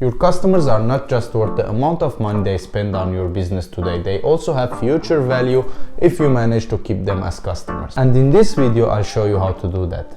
Your customers are not just worth the amount of money they spend on your business today, they also have future value if you manage to keep them as customers. And in this video, I'll show you how to do that.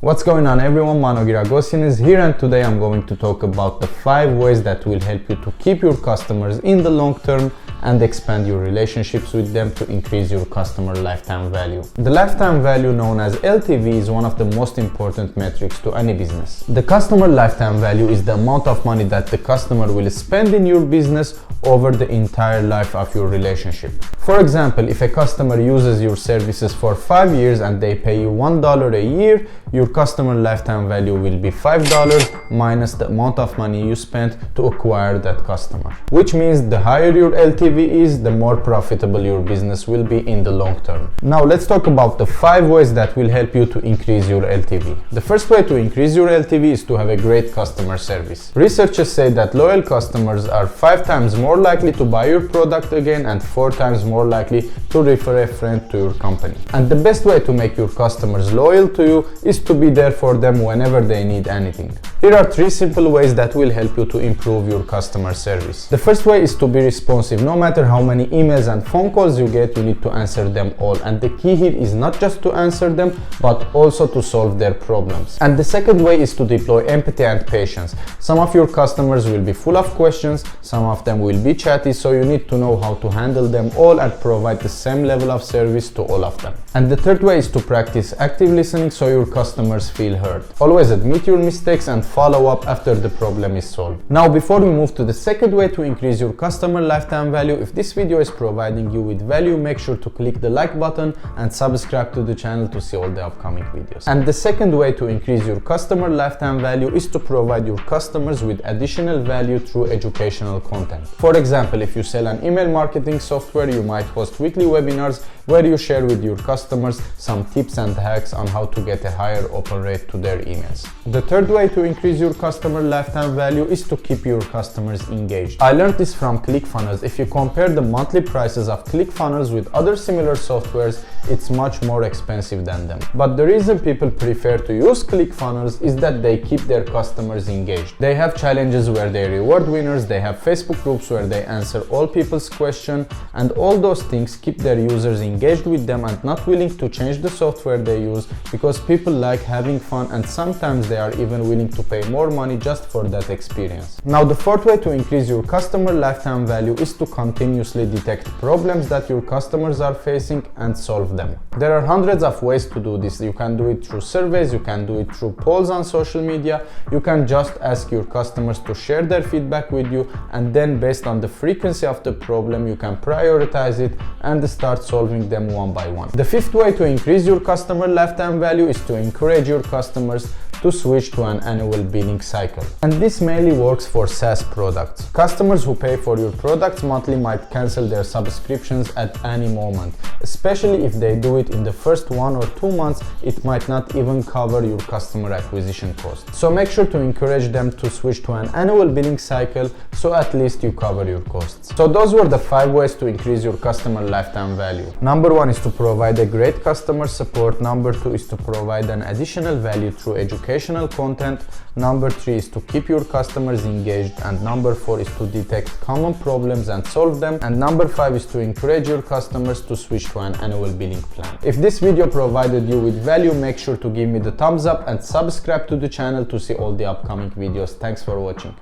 What's going on everyone, Mano Guiragossian is here, and today I'm going to talk about the 5 ways that will help you to keep your customers in the long term and expand your relationships with them to increase your customer lifetime value. The lifetime value, known as LTV, is one of the most important metrics to any business. The customer lifetime value is the amount of money that the customer will spend in your business over the entire life of your relationship. For example, if a customer uses your services for 5 years and they pay you $1 a year, your customer lifetime value will be $5 minus the amount of money you spent to acquire that customer. Which means the higher your LTV is, the more profitable your business will be in the long term. Now let's talk about the 5 ways that will help you to increase your LTV. The first way to increase your LTV is to have a great customer service. Researchers say that loyal customers are 5 times more likely to buy your product again and 4 times more likely to refer a friend to your company. And the best way to make your customers loyal to you is to be there for them whenever they need anything. Here are 3 simple ways that will help you to improve your customer service. The first way is to be responsive. No matter how many emails and phone calls you get, you need to answer them all. And the key here is not just to answer them, but also to solve their problems. And the second way is to deploy empathy and patience. Some of your customers will be full of questions, some of them will be chatty, so you need to know how to handle them all and provide the same level of service to all of them. And the third way is to practice active listening so your customers feel heard. Always admit your mistakes and follow up after the problem is solved. Now, before we move to the second way to increase your customer lifetime value, if this video is providing you with value, make sure to click the like button and subscribe to the channel to see all the upcoming videos. And the second way to increase your customer lifetime value is to provide your customers with additional value through educational content. For example, if you sell an email marketing software, you might host weekly webinars where you share with your customers some tips and hacks on how to get a higher open rate to their emails. The third way to increase your customer lifetime value is to keep your customers engaged. I learned this from ClickFunnels. If you compare the monthly prices of ClickFunnels with other similar softwares, it's much more expensive than them. But the reason people prefer to use ClickFunnels is that they keep their customers engaged. They have challenges where they reward winners, they have Facebook groups where they answer all people's questions, and all those things keep their users engaged with them and not willing to change the software they use, because people like having fun and sometimes they are even willing to pay more money just for that experience. Now, the fourth way to increase your customer lifetime value is to continuously detect problems that your customers are facing and solve them. There are hundreds of ways to do this. You can do it through surveys, you can do it through polls on social media, you can just ask your customers to share their feedback with you, and then based on the frequency of the problem, you can prioritize it and start solving them one by one. The fifth way to increase your customer lifetime value is to encourage your customers to switch to an annual billing cycle. And this mainly works for SaaS products. Customers who pay for your products monthly might cancel their subscriptions at any moment. Especially if they do it in the first 1 or 2 months, it might not even cover your customer acquisition cost. So make sure to encourage them to switch to an annual billing cycle, so at least you cover your costs. So those were the 5 ways to increase your customer lifetime value. Number 1 is to provide a great customer support. Number 2 is to provide an additional value through educational content. Number 3 is to keep your customers engaged. And number 4 is to detect common problems and solve them. And number 5 is to encourage your customers to switch to an annual billing plan. If this video provided you with value, make sure to give me the thumbs up and subscribe to the channel to see all the upcoming videos. Thanks for watching.